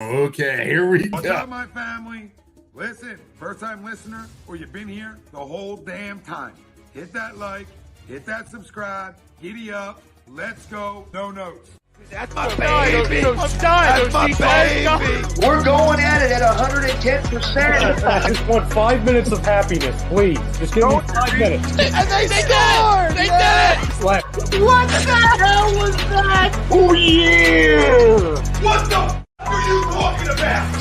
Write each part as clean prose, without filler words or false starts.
Okay, here we What's go. up, my family? Listen, first-time listener, or you've been here the whole damn time. Hit that like, hit that subscribe, giddy up, let's go, no notes. That's my baby. That's my baby. We're going at it at 110%. I just want 5 minutes of happiness, please. Just give me 5 minutes. And they scored. They did it. Slap. What the hell was that? Oh, yeah. What the f*** are you talking about?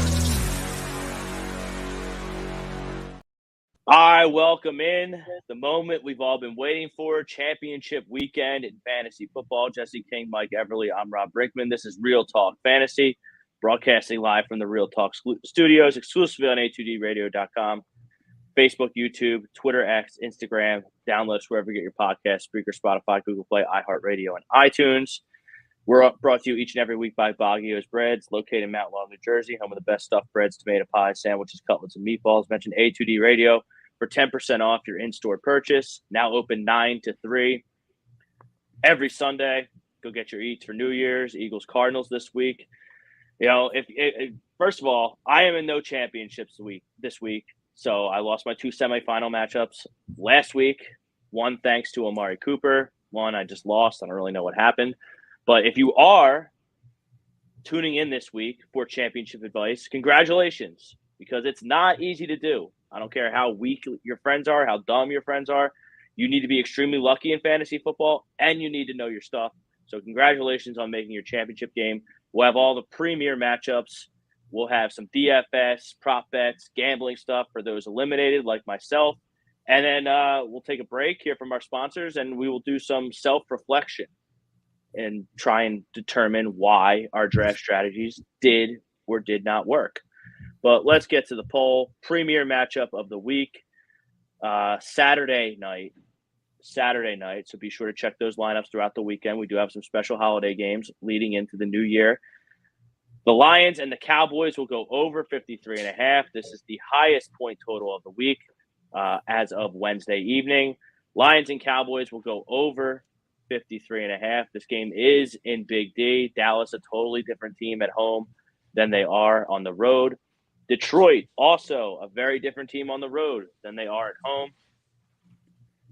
All right, welcome in the moment we've all been waiting for, championship weekend in fantasy football. Jesse King, Mike Everly, I'm Rob Brinkman. This is Real Talk Fantasy, broadcasting live from the Real Talk studios, exclusively on a2dradio.com, Facebook, YouTube, Twitter, X, Instagram. Download us wherever you get your podcasts, Spreaker, Spotify, Google Play, iHeartRadio, and iTunes. We're brought to you each and every week by Baggio's Breads, located in Mount Lawn, New Jersey, home of the best stuffed breads, tomato pies, sandwiches, cutlets, and meatballs. Mention A2D Radio for 10% off your in-store purchase. Now open 9 to 3 every Sunday. Go get your eats for New Year's. Eagles Cardinals this week. You know, first of all, I am in no championships this week. So I lost my 2 semifinal matchups last week. One thanks to Amari Cooper. One I just lost. I don't really know what happened. But if you are tuning in this week for championship advice, congratulations, because it's not easy to do. I don't care how weak your friends are, how dumb your friends are. You need to be extremely lucky in fantasy football, and you need to know your stuff. So congratulations on making your championship game. We'll have all the premier matchups. We'll have some DFS, prop bets, gambling stuff for those eliminated like myself. And then we'll take a break here from our sponsors, and we will do some self-reflection and try and determine why our draft strategies did or did not work. But let's get to the poll. Premier matchup of the week, Saturday night. So be sure to check those lineups throughout the weekend. We do have some special holiday games leading into the new year. The Lions and the Cowboys will go over 53.5. This is the highest point total of the week as of Wednesday evening. Lions and Cowboys will go over 53.5. This game is in Big D. Dallas, a totally different team at home than they are on the road. Detroit, also a very different team on the road than they are at home.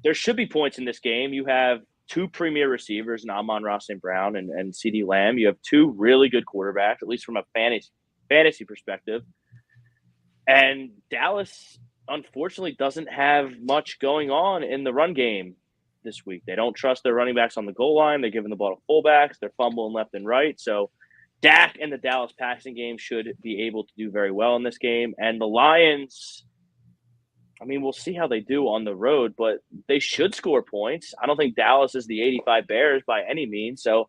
There should be points in this game. You have 2 premier receivers in Amon-Ra St. Brown and CeeDee Lamb. You have 2 really good quarterbacks, at least from a fantasy perspective. And Dallas, unfortunately, doesn't have much going on in the run game this week. They don't trust their running backs on the goal line. They're giving the ball to fullbacks. They're fumbling left and right. So Dak and the Dallas passing game should be able to do very well in this game. And the Lions, I mean, we'll see how they do on the road, but they should score points. I don't think Dallas is the 85 Bears by any means. So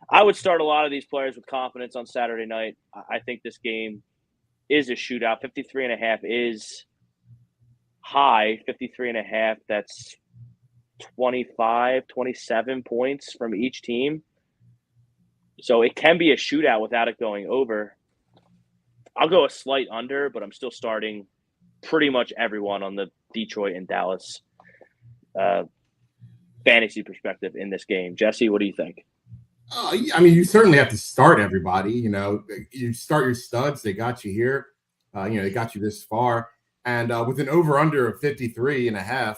I would start a lot of these players with confidence on Saturday night. I think this game is a shootout. 53.5 is high. 53.5, that's 25, 27 points from each team. So it can be a shootout without it going over. I'll go a slight under, but I'm still starting pretty much everyone on the Detroit and Dallas fantasy perspective in this game. Jesse, what do you think? I mean, you certainly have to start everybody. You know, you start your studs. They got you here. They got you this far. And with an over-under of 53.5,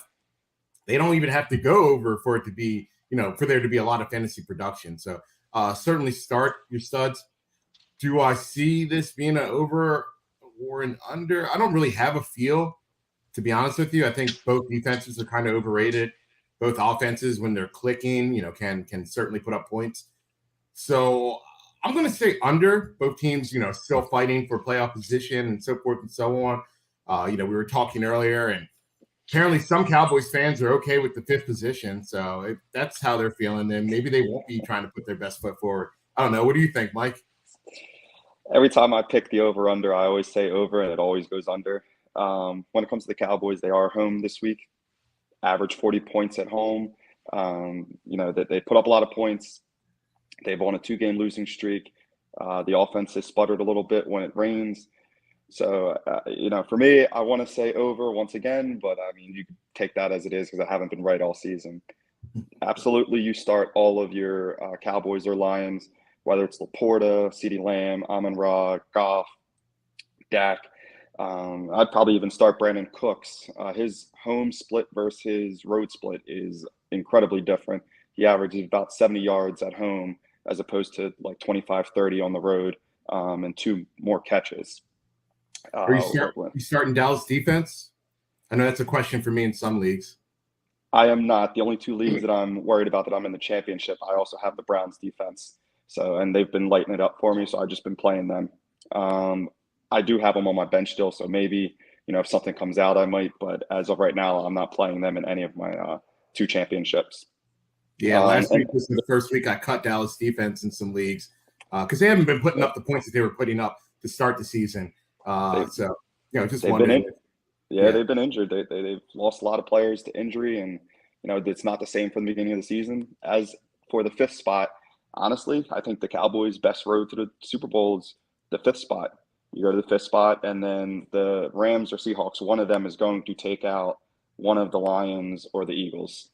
they don't even have to go over for it to be, for there to be a lot of fantasy production. So certainly start your studs. Do I see this being an over or an under? I don't really have a feel, to be honest with you. I think both defenses are kind of overrated. Both offenses, when they're clicking, can certainly put up points. So I'm going to say under. Both teams, still fighting for playoff position and so forth and so on. We were talking earlier, and apparently some Cowboys fans are okay with the 5th position. So if that's how they're feeling, then maybe they won't be trying to put their best foot forward. I don't know. What do you think, Mike? Every time I pick the over-under, I always say over, and it always goes under. When it comes to the Cowboys, they are home this week, average 40 points at home. They put up a lot of points. They've on a 2-game losing streak. The offense has sputtered a little bit when it rains. So, for me, I want to say over once again, but I mean, you can take that as it is because I haven't been right all season. Absolutely, you start all of your Cowboys or Lions whether it's Laporta, CeeDee Lamb, Amon-Ra, Goff, Dak. I'd probably even start Brandon Cooks. His home split versus his road split is incredibly different. He averages about 70 yards at home as opposed to like 25, 30 on the road, and 2 more catches. Are you starting Dallas defense? I know that's a question for me in some leagues. I am not. The only 2 leagues that I'm worried about that I'm in the championship, I also have the Browns defense. So, and they've been lighting it up for me, so I've just been playing them. I do have them on my bench still, so maybe, if something comes out, I might. But as of right now, I'm not playing them in any of my 2 championships. Yeah, last week was the first week I cut Dallas defense in some leagues because they haven't been putting up the points that they were putting up to start the season. Just wondering. They've been injured. They've lost a lot of players to injury, and it's not the same from the beginning of the season. As for the 5th spot, honestly, I think the Cowboys' best road to the Super Bowl is the 5th spot. You go to the 5th spot, and then the Rams or Seahawks, one of them is going to take out one of the Lions or the Eagles.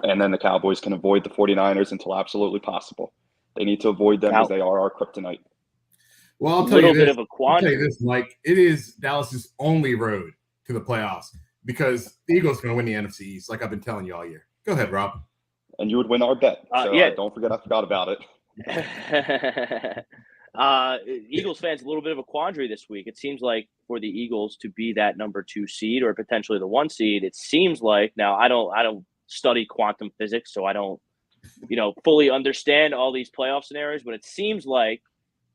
And then the Cowboys can avoid the 49ers until absolutely possible. They need to avoid them as they are our kryptonite. Well, I'll tell you this, Mike. It is Dallas's only road to the playoffs because the Eagles are going to win the NFC East, like I've been telling you all year. Go ahead, Rob. And you would win our bet. Don't forget I forgot about it. Eagles fans, a little bit of a quandary this week. It seems like for the Eagles to be that number 2 seed or potentially the 1 seed, it seems like, now I don't study quantum physics, so I don't, fully understand all these playoff scenarios, but it seems like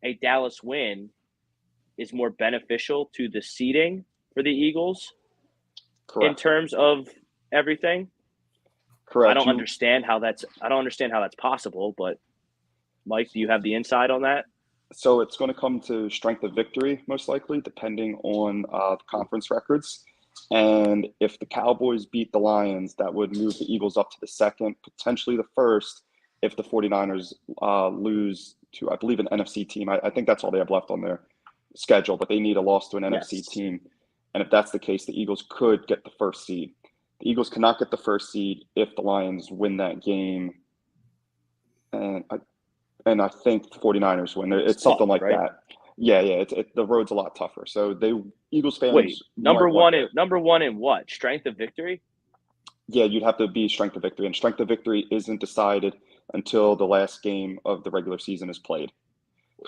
a Dallas win is more beneficial to the seeding for the Eagles. Correct. In terms of everything. Correct. I don't understand how that's possible, but Mike, do you have the insight on that? So it's going to come to strength of victory, most likely, depending on the conference records. And if the Cowboys beat the Lions, that would move the Eagles up to the 2nd, potentially the 1st, if the 49ers lose to, I believe, an NFC team. I think that's all they have left on their schedule, but they need a loss to an NFC team. And if that's the case, the Eagles could get the 1st seed. The Eagles cannot get the 1st seed if the Lions win that game. And I think the 49ers win. It's something like that. Yeah. The road's a lot tougher. So Eagles fans. Wait, number one in what? Strength of victory? Yeah, you'd have to be strength of victory, and strength of victory isn't decided until the last game of the regular season is played.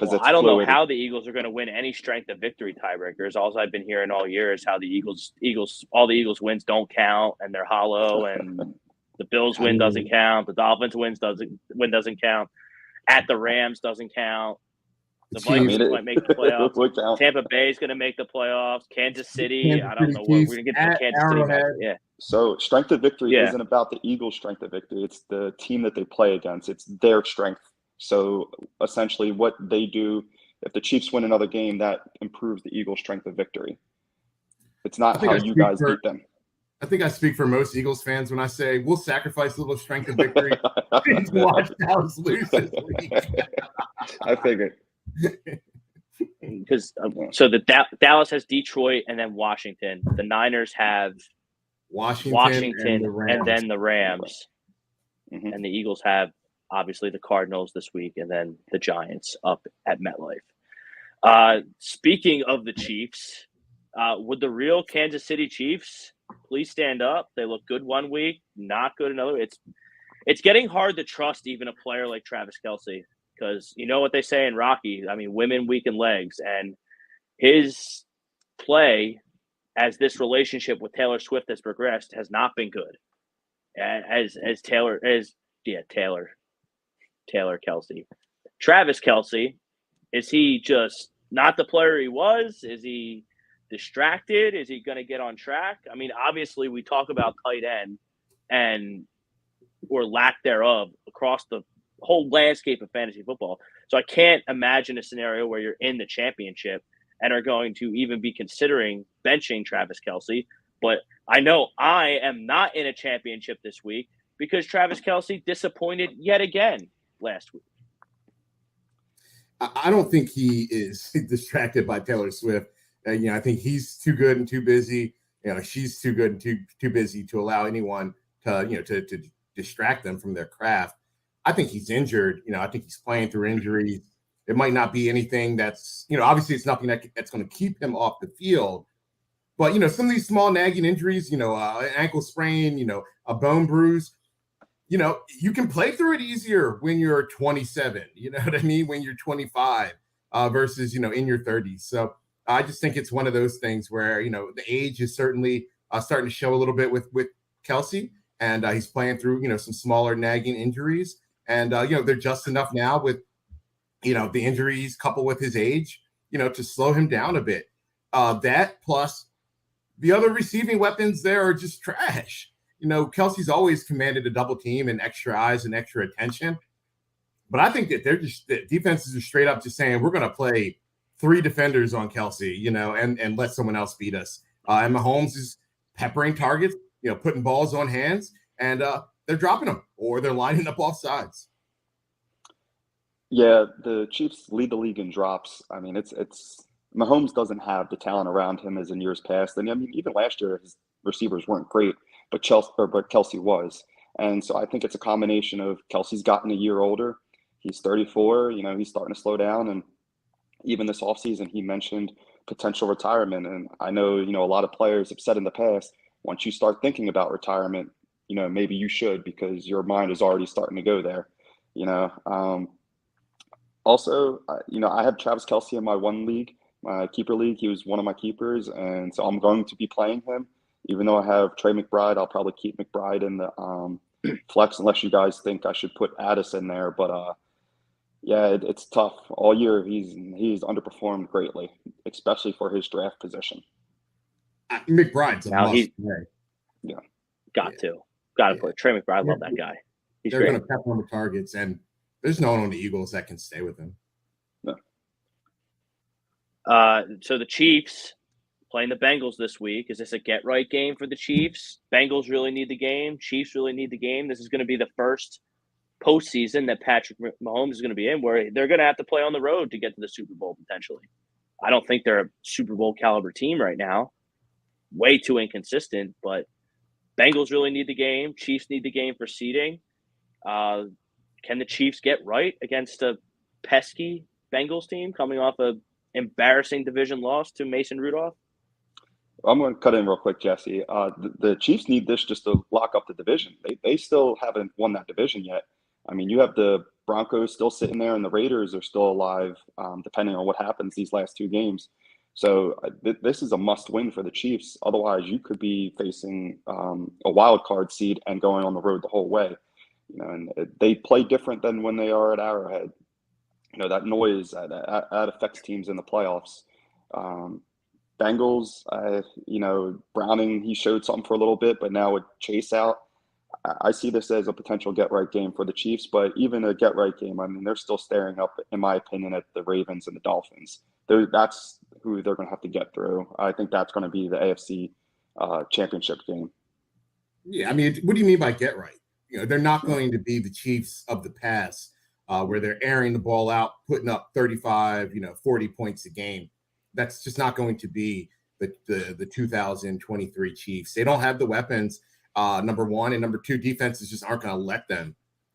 Well, I don't know how the Eagles are going to win any strength of victory tiebreakers. All I've been hearing all year is how the all the Eagles wins don't count and they're hollow, and the Bills win doesn't count, the Dolphins win doesn't count, at the Rams doesn't count. The Vikings might make the playoffs. Tampa Bay is going to make the playoffs. Kansas City, I don't know what we're going to get to Kansas City. Yeah. So strength of victory isn't about the Eagles' strength of victory. It's the team that they play against. It's their strength. So essentially what they do, if the Chiefs win another game, that improves the Eagles' strength of victory. It's not how you guys beat them. I think I speak for most Eagles fans when I say we'll sacrifice a little strength of victory to watch Dallas lose this week. I figured. Because so Dallas has Detroit and then Washington. The Niners have Washington and then the Rams. Mm-hmm. And the Eagles have obviously the Cardinals this week and then the Giants up at MetLife. Speaking of the Chiefs, would the real Kansas City Chiefs please stand up? They look good one week, not good another. It's getting hard to trust even a player like Travis Kelce. Because you know what they say in Rocky, women weaken legs. And his play as this relationship with Taylor Swift has progressed has not been good. Taylor Kelce. Travis Kelce, is he just not the player he was? Is he distracted? Is he going to get on track? Obviously we talk about tight end or lack thereof across the whole landscape of fantasy football. So I can't imagine a scenario where you're in the championship and are going to even be considering benching Travis Kelce. But I know I am not in a championship this week because Travis Kelce disappointed yet again last week. I don't think he is distracted by Taylor Swift. I think he's too good and too busy. She's too good and too busy to allow anyone to distract them from their craft. I think he's injured. I think he's playing through injuries. It might not be anything that's, obviously it's nothing that's going to keep him off the field. But, some of these small nagging injuries, an ankle sprain, a bone bruise, you can play through it easier when you're 27, you know what I mean? When you're 25 versus, in your 30s. So I just think it's one of those things where, the age is certainly starting to show a little bit with Kelsey, and he's playing through, some smaller nagging injuries. And, they're just enough now with, the injuries coupled with his age, to slow him down a bit. That plus the other receiving weapons there are just trash. Kelsey's always commanded a double team and extra eyes and extra attention. But I think that the defenses are straight up just saying, we're going to play 3 defenders on Kelsey, and let someone else beat us. And Mahomes is peppering targets, putting balls on hands, and they're dropping them or they're lining up off sides. Yeah, the Chiefs lead the league in drops. I mean, it's Mahomes doesn't have the talent around him as in years past. And I mean, even last year, his receivers weren't great, but Kelsey was. And so I think it's a combination of Kelsey's gotten a year older. He's 34, he's starting to slow down. And even this offseason, he mentioned potential retirement. And I know, a lot of players have said in the past, once you start thinking about retirement, maybe you should, because your mind is already starting to go there, Also, I have Travis Kelce in my one league, my keeper league. He was one of my keepers, and so I'm going to be playing him. Even though I have Trey McBride, I'll probably keep McBride in the flex, unless you guys think I should put Addis in there. But yeah, it's tough. All year he's underperformed greatly, especially for his draft position. McBride's a must play. Yeah, got to put Trey McBride. I love that guy. They're going to pep on the targets, and there's no one on the Eagles that can stay with him. No. So the Chiefs playing the Bengals this week. Is this a get-right game for the Chiefs? Bengals really need the game. Chiefs really need the game. This is going to be the first postseason that Patrick Mahomes is going to be in where they're going to have to play on the road to get to the Super Bowl potentially. I don't think they're a Super Bowl caliber team right now. Way too inconsistent, but Bengals really need the game. Chiefs need the game for seeding. Can the Chiefs get right against a pesky Bengals team coming off an embarrassing division loss to Mason Rudolph? I'm going to cut in real quick, Jesse. The Chiefs need this just to lock up the division. They still haven't won that division yet. I mean, you have the Broncos still sitting there, and the Raiders are still alive, depending on what happens these last 2 games. So this is a must-win for the Chiefs. Otherwise, you could be facing a wild card seed and going on the road the whole way. And they play different than when they are at Arrowhead. That noise that affects teams in the playoffs. Bengals, Browning, he showed something for a little bit, but now with Chase out, I see this as a potential get-right game for the Chiefs. But even a get-right game, I mean, they're still staring up, in my opinion, at the Ravens and the Dolphins. That's who they're going to have to get through. I think that's going to be the AFC championship game. Yeah, I mean, what do you mean by get-right? They're not going to be the Chiefs of the past where they're airing the ball out, putting up 35, 40 points a game. That's just not going to be the 2023 Chiefs. They don't have the weapons, number one, and number two, defenses just aren't going to let them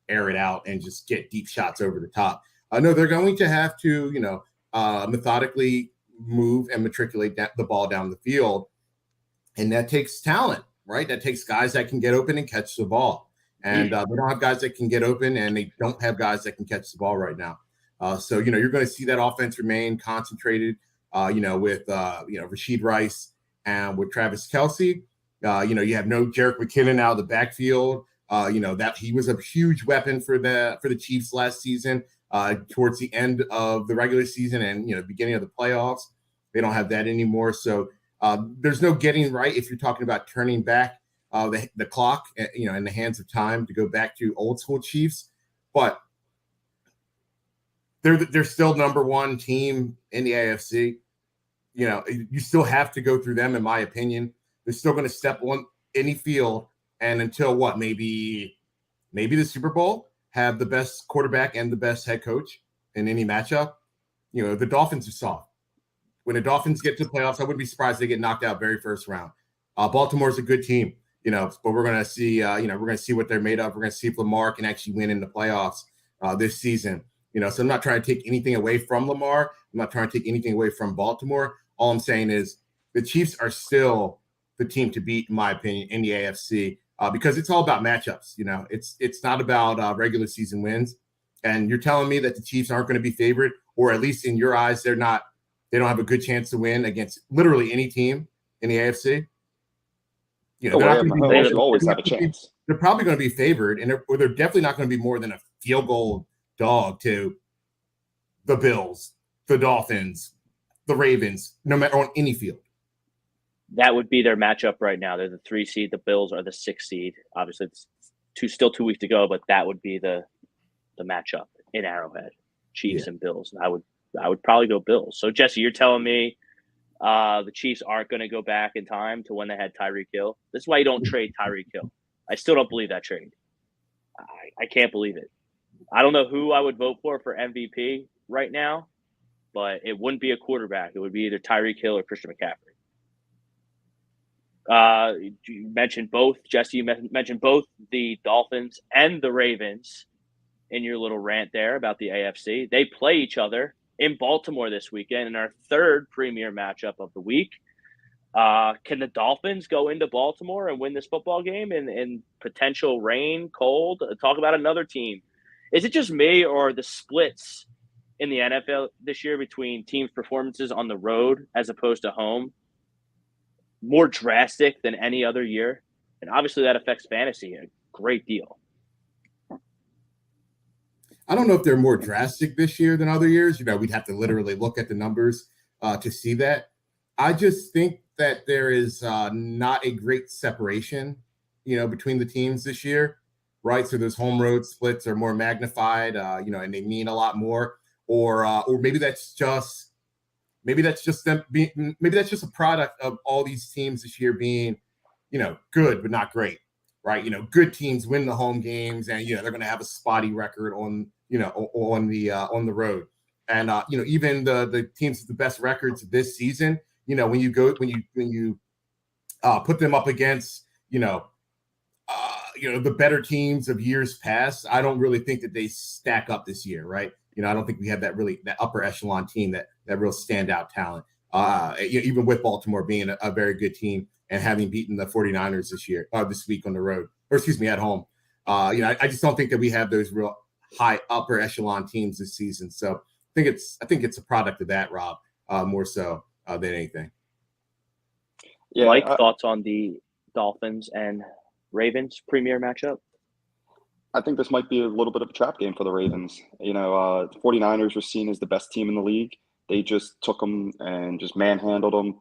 air it out and just get deep shots over the top. No, they're going to have to, methodically move and matriculate the ball down the field, and that takes talent, right? That takes guys that can get open and catch the ball. And they don't have guys that can get open, and they don't have guys that can catch the ball right now. So, you're going to see that offense remain concentrated, with, Rashid Rice and with Travis Kelce. You have no Jerick McKinnon out of the backfield. That he was a huge weapon for the Chiefs last season towards the end of the regular season and, beginning of the playoffs. They don't have that anymore. So there's no getting right if you're talking about turning back the clock, in the hands of time to go back to old school Chiefs, but they're still number one team in the AFC. You still have to go through them, in my opinion. They're still going to step on any field, and until maybe the Super Bowl, have the best quarterback and the best head coach in any matchup. The Dolphins are soft. When the Dolphins get to the playoffs, I wouldn't be surprised they get knocked out very first round. Baltimore's a good team. but we're going to see, we're going to see what they're made of. We're going to see if Lamar can actually win in the playoffs this season. So I'm not trying to take anything away from Lamar. I'm not trying to take anything away from Baltimore. All I'm saying is the Chiefs are still the team to beat, in my opinion, in the AFC because it's all about matchups. It's not about regular season wins. And you're telling me that the Chiefs aren't going to be favored, or at least in your eyes, they don't have a good chance to win against literally any team in the AFC. You always have a chance. They're probably going to be favored, or they're definitely not going to be more than a field goal dog to the Bills, the Dolphins, the Ravens, no matter on any field. That would be their matchup right now. They're the 3 seed. The Bills are the 6 seed. Obviously, it's still 2 weeks to go, but that would be the matchup in Arrowhead, Chiefs and Bills. And I would probably go Bills. So Jesse, you're telling me the Chiefs aren't going to go back in time to when they had Tyreek Hill? This is why you don't trade Tyreek Hill. I still don't believe that trade. I can't believe it. I don't know who I would vote for MVP right now, but it wouldn't be a quarterback. It would be either Tyreek Hill or Christian McCaffrey. You mentioned both, Jesse. You mentioned both the Dolphins and the Ravens in your little rant there about the AFC. They play each other in Baltimore this weekend in our third premier matchup of the week. Can the Dolphins go into Baltimore and win this football game in potential rain, cold? Talk about another team. Is it just me or the splits in the NFL this year between teams' performances on the road as opposed to home more drastic than any other year? And obviously that affects fantasy a great deal. I don't know if they're more drastic this year than other years. We'd have to literally look at the numbers to see that. I just think that there is not a great separation, between the teams this year, right? So those home road splits are more magnified, and they mean a lot more. Or maybe that's just them being. Maybe that's just a product of all these teams this year being, good but not great, right? Good teams win the home games, and they're going to have a spotty record on the road. And even the teams with the best records this season, when you put them up against the better teams of years past, I don't really think that they stack up this year, right? I don't think we have that upper echelon team, that real standout talent. Even with Baltimore being a very good team and having beaten the 49ers this week on the road, at home. I just don't think that we have those real high upper echelon teams this season. So I think it's a product of that, Rob, more so than anything. Yeah, Mike, thoughts on the Dolphins and Ravens premier matchup? I think this might be a little bit of a trap game for the Ravens. The 49ers were seen as the best team in the league. They just took them and just manhandled them.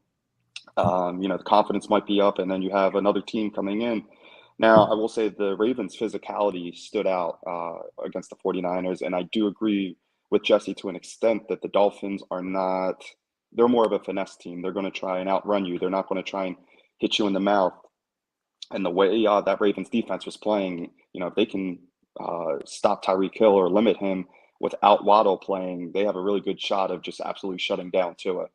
The confidence might be up, and then you have another team coming in. Now, I will say the Ravens' physicality stood out against the 49ers, and I do agree with Jesse to an extent that the Dolphins are not – they're more of a finesse team. They're going to try and outrun you. They're not going to try and hit you in the mouth. And the way that Ravens defense was playing, if they can stop Tyreek Hill or limit him without Waddle playing, they have a really good shot of just absolutely shutting down Tua.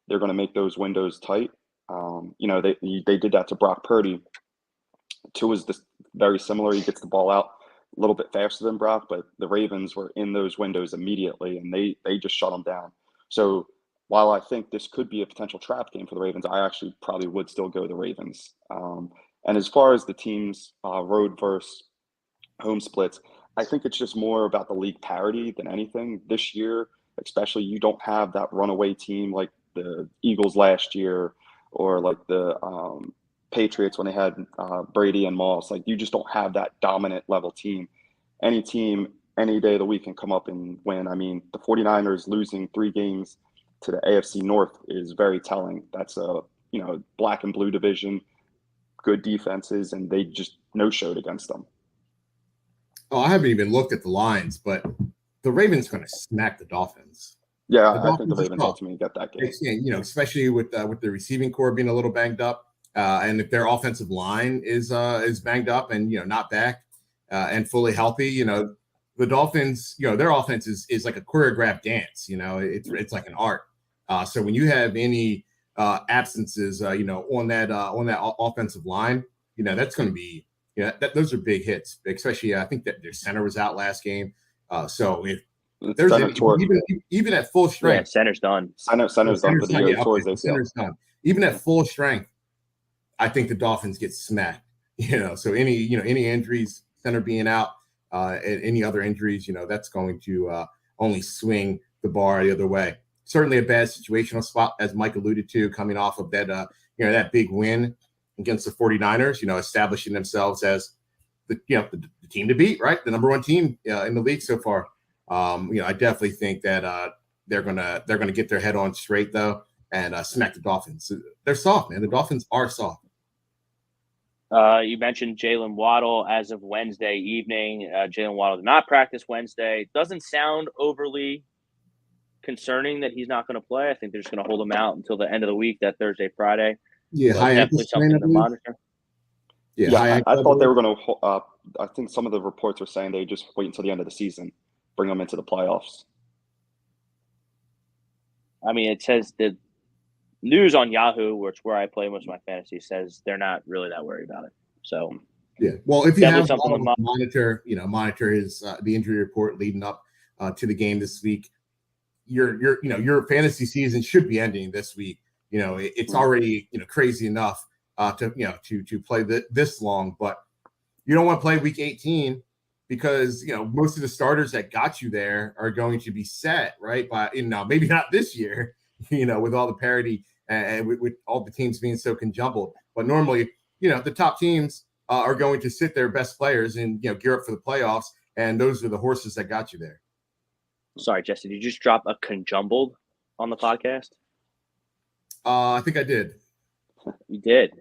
They're going to make those windows tight. They did that to Brock Purdy. Tua's very similar. He gets the ball out a little bit faster than Brock, but the Ravens were in those windows immediately, and they just shut them down. So while I think this could be a potential trap game for the Ravens, I actually probably would still go the Ravens. And as far as the team's road versus home splits, I think it's just more about the league parity than anything. This year, especially, you don't have that runaway team like the Eagles last year or like the Patriots when they had Brady and Moss. Like, you just don't have that dominant level team. Any team, any day of the week can come up and win. I mean, the 49ers losing 3 games to the AFC North is very telling. That's a black and blue division, good defenses, and they just no-showed against them. Oh, I haven't even looked at the lines, but the Ravens going to smack the Dolphins. Yeah, I think the Ravens ultimately get that game. Especially with the receiving core being a little banged up, and if their offensive line is banged up and not back and fully healthy, the Dolphins, their offense is like a choreographed dance. It's like an art. So when you have any absences, on that offensive line, that's going to be, those are big hits, especially I think that their center was out last game. So if there's even at full strength, center's done. Center's done for the year. Center's done. Even at full strength, I think the Dolphins get smacked. So any injuries, center being out, and any other injuries, that's going to only swing the bar the other way. Certainly a bad situational spot, as Mike alluded to, coming off of that, that big win against the 49ers, establishing themselves as the team to beat, right? The number one team in the league so far. I definitely think that they're gonna get their head on straight though and smack the Dolphins. They're soft, man. The Dolphins are soft. You mentioned Jalen Waddle as of Wednesday evening. Jalen Waddle did not practice Wednesday. Doesn't sound overly concerning that he's not going to play. I think they're just going to hold him out until the end of the week, that Thursday, Friday. Yeah, definitely something to monitor. Yeah, I thought they were going to. I think some of the reports were saying they just wait until the end of the season, bring them into the playoffs. I mean, it says the news on Yahoo, which where I play most of my fantasy, says they're not really that worried about it. So yeah, well, if you have something to monitor his the injury report leading up to the game this week. Your fantasy season should be ending this week. It's already crazy enough to play this long, but you don't want to play week 18 because most of the starters that got you there are going to be set, right? But maybe not this year, with all the parity and with all the teams being so conjumbled. But normally, the top teams are going to sit their best players and gear up for the playoffs, and those are the horses that got you there. Sorry, Jesse, did you just drop a conjumbled on the podcast? I think I did. You did.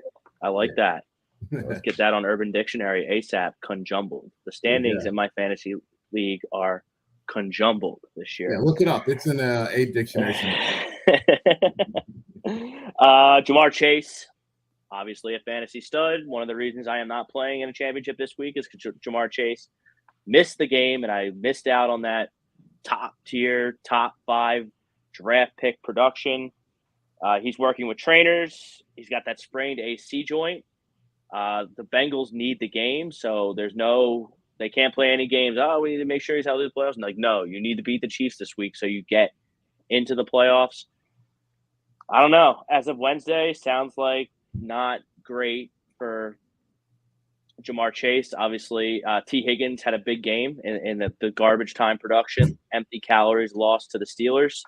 I like that. Let's get that on Urban Dictionary ASAP. Conjumbled. The standings in my fantasy league are conjumbled this year. Yeah, look it up. It's in a dictionary. Jamar Chase, obviously a fantasy stud. One of the reasons I am not playing in a championship this week is because Jamar Chase missed the game, and I missed out on that top tier, top 5 draft pick production. He's working with trainers. He's got that sprained AC joint. The Bengals need the game, so they can't play any games. Oh, we need to make sure he's healthy in the playoffs. And no, you need to beat the Chiefs this week so you get into the playoffs. I don't know. As of Wednesday, sounds like not great for Jamar Chase. Obviously, T. Higgins had a big game in the garbage time production. Empty calories lost to the Steelers.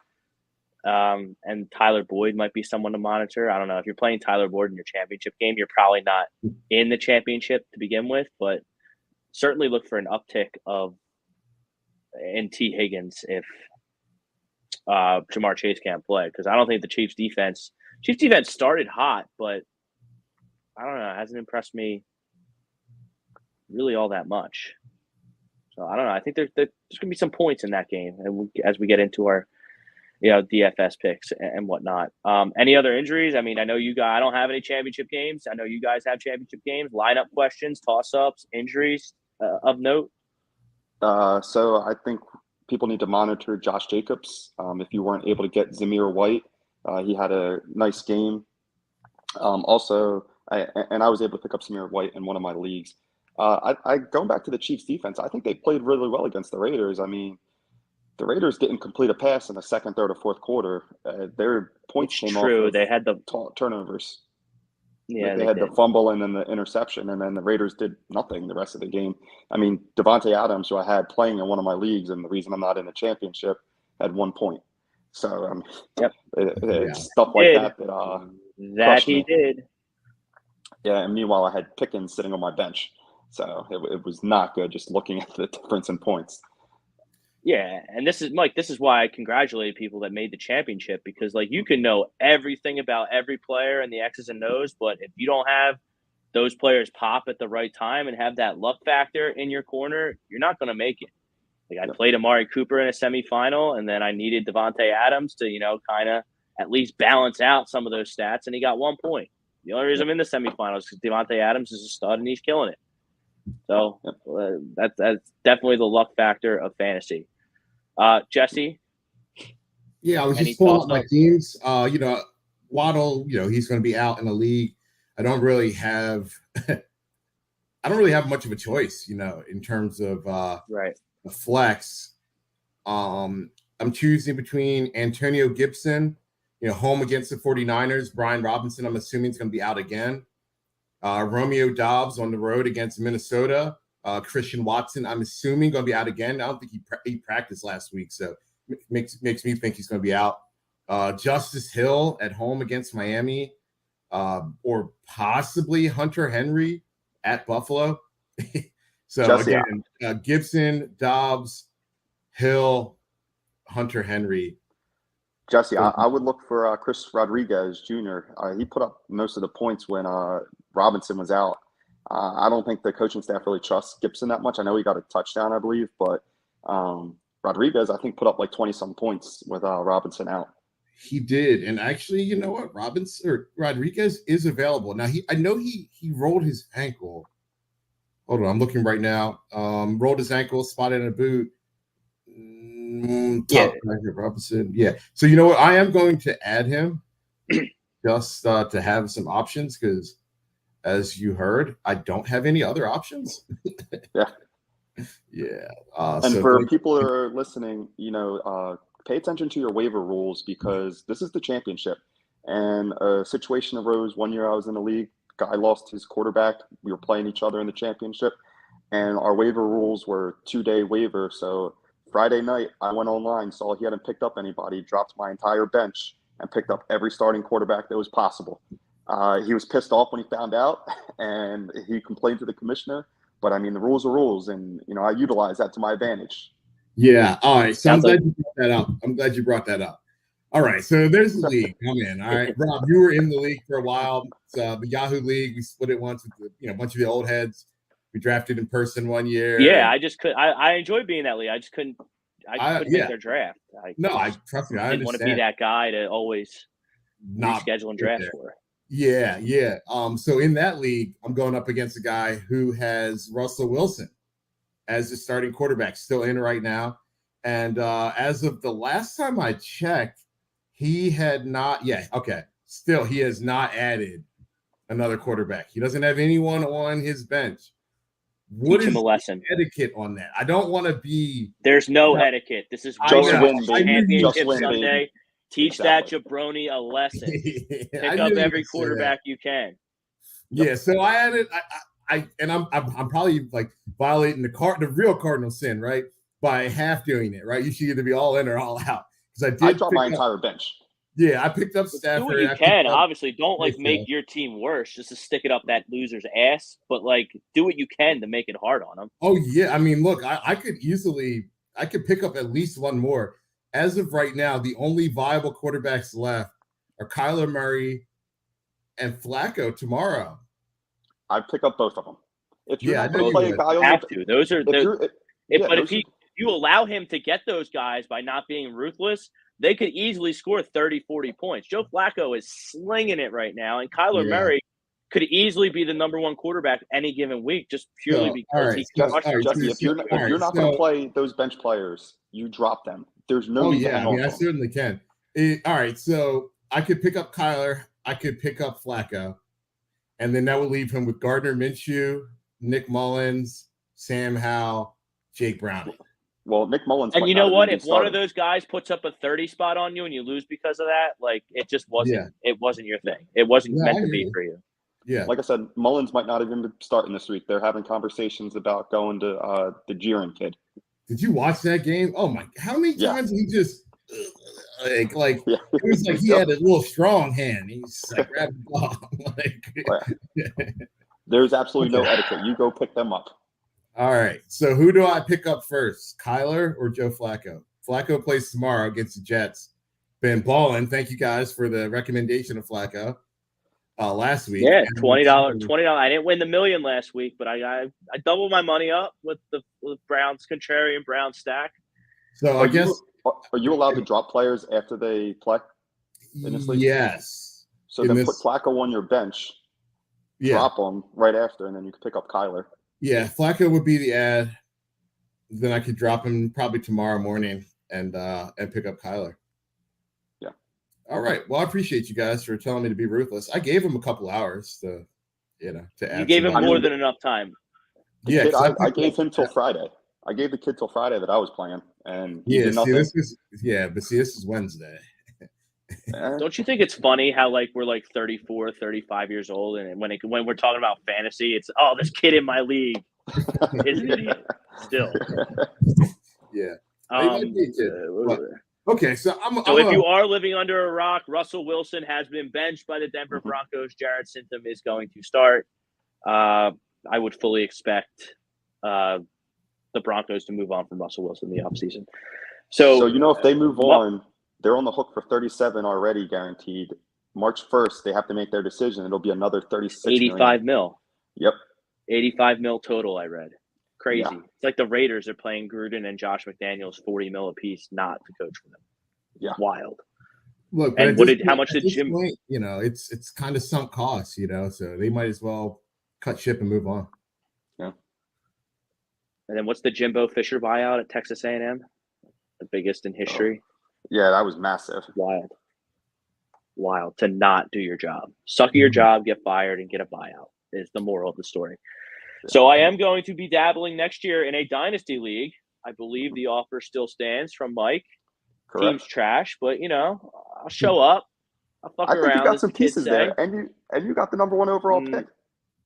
And Tyler Boyd might be someone to monitor. I don't know. If you're playing Tyler Boyd in your championship game, you're probably not in the championship to begin with, but certainly look for an uptick in T. Higgins if Jamar Chase can't play, because I don't think the Chiefs defense started hot, but I don't know. It hasn't impressed me really all that much. So I don't know. I think there's going to be some points in that game as we get into our DFS picks and whatnot. Any other injuries? I mean, I know you guys, I don't have any championship games. I know you guys have championship games. Lineup questions, toss-ups, injuries of note? So I think people need to monitor Josh Jacobs. If you weren't able to get Zamir White, he had a nice game. Also, I was able to pick up Zamir White in one of my leagues. Going back to the Chiefs defense, I think they played really well against the Raiders. I mean, the Raiders didn't complete a pass in the second, third, or fourth quarter. Their points came off of they had the turnovers. Yeah, they had the fumble and then the interception, and then the Raiders did nothing the rest of the game. I mean, Devontae Adams, who I had playing in one of my leagues, and the reason I'm not in the championship, had 1 point. So, it's stuff like that that he did. Yeah, and meanwhile, I had Pickens sitting on my bench. So it was not good just looking at the difference in points. Yeah, and this is why I congratulate people that made the championship, because you can know everything about every player and the X's and O's, but if you don't have those players pop at the right time and have that luck factor in your corner, you're not going to make it. I played Amari Cooper in a semifinal, and then I needed Devontae Adams to, kind of at least balance out some of those stats, and he got 1 point. The only reason I'm in the semifinals is because Devontae Adams is a stud and he's killing it. So that's definitely the luck factor of fantasy. Jesse? Yeah, I was just pulling up my teams. Waddle, he's going to be out in the league. I don't really have I don't really have much of a choice, in terms of Right. the flex. I'm choosing between Antonio Gibson, home against the 49ers. Brian Robinson, I'm assuming, is going to be out again. Romeo Doubs on the road against Minnesota. Christian Watson, I'm assuming, going to be out again. I don't think he practiced last week, so makes me think he's going to be out. Justice Hill at home against Miami, or possibly Hunter Henry at Buffalo. So Jesse, again, Gibson, Dobbs, Hill, Hunter Henry. Jesse, I would look for Chris Rodriguez Jr. He put up most of the points when Robinson was out. I don't think the coaching staff really trusts Gibson that much. I know he got a touchdown, I believe, but Rodriguez, I think, put up like 20-some points with Robinson out. He did, and actually, you know what? Rodriguez is available now. I know he rolled his ankle. Hold on, I'm looking right now. Rolled his ankle, spotted in a boot. Robinson. Yeah. So you know what? I am going to add him just to have some options because, as you heard, I don't have any other options. Yeah. Yeah. And for people that are listening, pay attention to your waiver rules because this is the championship. And a situation arose one year I was in the league. Guy lost his quarterback. We were playing each other in the championship. And our waiver rules were 2-day waiver. So Friday night, I went online, saw he hadn't picked up anybody, dropped my entire bench, and picked up every starting quarterback that was possible. He was pissed off when he found out, and he complained to the commissioner. But, I mean, the rules are rules, and, I utilize that to my advantage. Yeah. All right. So I'm glad you brought that up. All right. So there's the league. I'm in. All right. Rob, you were in the league for a while. It's the Yahoo League. We split it once with a bunch of the old heads. We drafted in person one year. Yeah, I just could. I enjoyed being in that league. I just couldn't. I couldn't make their draft. Trust me. I didn't want to be that guy to always reschedule and draft for. Yeah. So in that league, I'm going up against a guy who has Russell Wilson as the starting quarterback, still in right now. And as of the last time I checked, he had not. Yeah. Okay. Still, he has not added another quarterback. He doesn't have anyone on his bench. Teach him a lesson. Etiquette on that. I don't want to be. There's no etiquette. This is championship Sunday. Teach that jabroni a lesson. Pick up every quarterback you can. Yeah. So I added. I'm probably like violating the real cardinal sin, right? By half doing it, right? You should either be all in or all out. Because I dropped my entire bench. Yeah, I picked up Stafford. Do what you can. Obviously, don't make your team worse just to stick it up that loser's ass. But do what you can to make it hard on them. Oh yeah, I mean, look, I could pick up at least one more. As of right now, the only viable quarterbacks left are Kyler Murray and Flacco tomorrow. I'd pick up both of them. If you're not going to play a guy, have to. Those are. If you allow him to get those guys by not being ruthless, they could easily score 30, 40 points. Joe Flacco is slinging it right now, and Kyler Murray could easily be the number one quarterback any given week just purely because he's Jesse, if you're not going to play those bench players, you drop them. There's no need to I certainly can. All right, so I could pick up Kyler. I could pick up Flacco, and then that would leave him with Gardner Minshew, Nick Mullins, Sam Howell, Jake Browning. Well, Nick Mullins. And you know what? If one of those guys puts up a 30 spot on you and you lose because of that, it just wasn't. Yeah. It wasn't your thing. It wasn't meant to be for you. Yeah. Like I said, Mullins might not even be starting this week. They're having conversations about going to the Jiren kid. Did you watch that game? Oh my! How many times did he just it was like he had a little strong hand. He's grabbed the ball. There's absolutely no etiquette. You go pick them up. All right. So who do I pick up first, Kyler or Joe Flacco? Flacco plays tomorrow against the Jets. Been balling. Thank you guys for the recommendation of Flacco last week. Yeah, $20. I didn't win the million last week, but I doubled my money up with the Browns contrarian Brown stack. So I guess are you allowed to drop players after they play in this league? Yes. So then put Flacco on your bench. Drop them right after, and then you can pick up Kyler. Yeah, Flacco would be the ad. Then I could drop him probably tomorrow morning and pick up Kyler. Yeah. All right. Well, I appreciate you guys for telling me to be ruthless. I gave him a couple hours to add. You gave him more than enough time. The kid, 'cause I gave him till Friday. I gave the kid till Friday that I was playing, and he yeah. did See, nothing. but this is Wednesday. Don't you think it's funny how like we're like 34, 35 years old, and when we're talking about fantasy, it's this kid in my league is an idiot still. Yeah. He might be a kid, but- okay, so if you are living under a rock, Russell Wilson has been benched by the Denver Broncos. Jarrett Stidham is going to start. I would fully expect the Broncos to move on from Russell Wilson in the offseason. So if they move on, they're on the hook for 37 already guaranteed. March 1st, they have to make their decision. It'll be another 36 $85 million. Yep. 85 mil total, I read. Crazy. Yeah. It's like the Raiders are playing Gruden and Josh McDaniels $40 million apiece not to coach for them. Yeah. Wild. Look, and how much did Jim? Point, it's kind of sunk costs, so they might as well cut ship and move on. Yeah. And then what's the Jimbo Fisher buyout at Texas A&M? The biggest in history. Yeah, that was massive. Wild to not do your job. Suck at your job, get fired, and get a buyout is the moral of the story. So I am going to be dabbling next year in a dynasty league. I believe the offer still stands from Mike. Correct. Team's trash, but I'll show up. I'll fuck around. I think you got some pieces there, and you got the number 1 overall pick.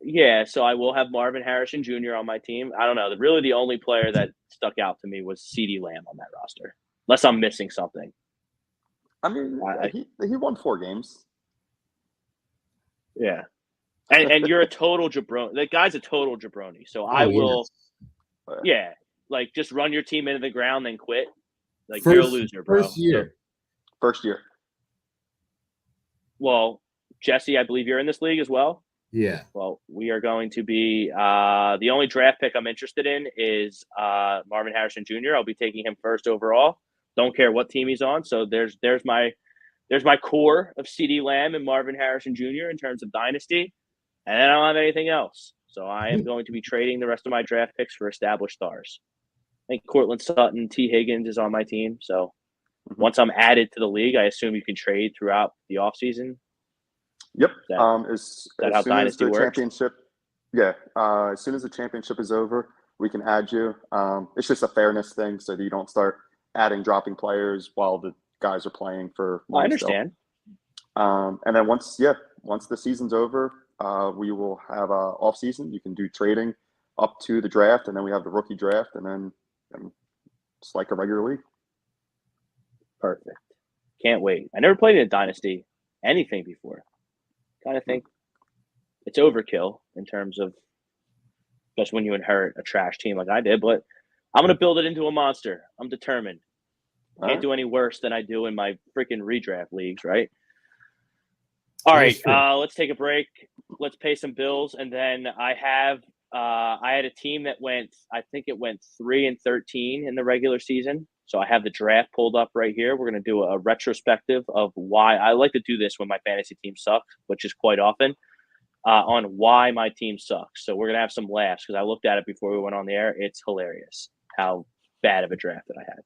Yeah, so I will have Marvin Harrison Jr. on my team. I don't know. Really, the only player that stuck out to me was CeeDee Lamb on that roster, unless I'm missing something. I mean, he won 4 games. Yeah. And you're a total jabroni. That guy's a total jabroni. So I will, like just run your team into the ground, then quit. Like you're a loser, bro. First year. Well, Jesse, I believe you're in this league as well. Yeah. Well, we are going to be the only draft pick I'm interested in is Marvin Harrison Jr. I'll be taking him first overall. Don't care what team he's on. So there's my core of CeeDee Lamb and Marvin Harrison Jr. in terms of dynasty. And then I don't have anything else. So I am going to be trading the rest of my draft picks for established stars. I think Cortland Sutton, T. Higgins is on my team. So once I'm added to the league, I assume you can trade throughout the offseason. As how soon as dynasty the works? championship, as soon as the championship is over, we can add you. It's just a fairness thing, so that you don't start dropping players while the guys are playing for. I understand. And then once the season's over, we will have a off season. You can do trading up to the draft, and then we have the rookie draft, and then it's like a regular league. Perfect. Can't wait. I never played in a dynasty anything before. Kind of think it's overkill in terms of just when you inherit a trash team like I did, but I'm going to build it into a monster. I'm determined. Can't do any worse than I do in my freaking redraft leagues, right? All right, let's take a break. Let's pay some bills, and then I had a team that went 3-13 in the regular season. So I have the draft pulled up right here. We're going to do a retrospective of why I like to do this when my fantasy team sucks, which is quite often, on why my team sucks. So we're going to have some laughs because I looked at it before we went on the air. It's hilarious how bad of a draft that I had.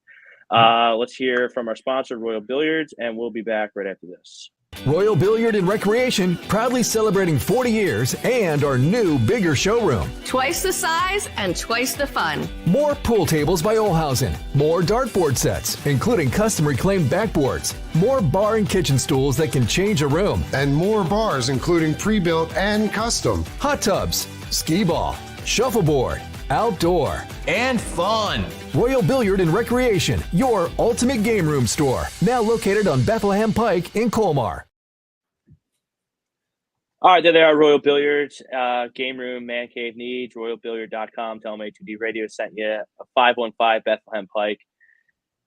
Let's hear from our sponsor, Royal Billiards, and we'll be back right after this. Royal Billiard and Recreation, proudly celebrating 40 years and our new, bigger showroom. Twice the size and twice the fun. More pool tables by Olhausen. More dartboard sets, including custom reclaimed backboards. More bar and kitchen stools that can change a room. And more bars, including pre-built and custom. Hot tubs, skee ball, shuffleboard, outdoor, and fun. Royal Billiard and Recreation, your ultimate game room store. Now located on Bethlehem Pike in Colmar. All right, there they are, Royal Billiards, game room, man cave needs, royalbilliard.com. Tell them A2D Radio sent you a 515 Bethlehem Pike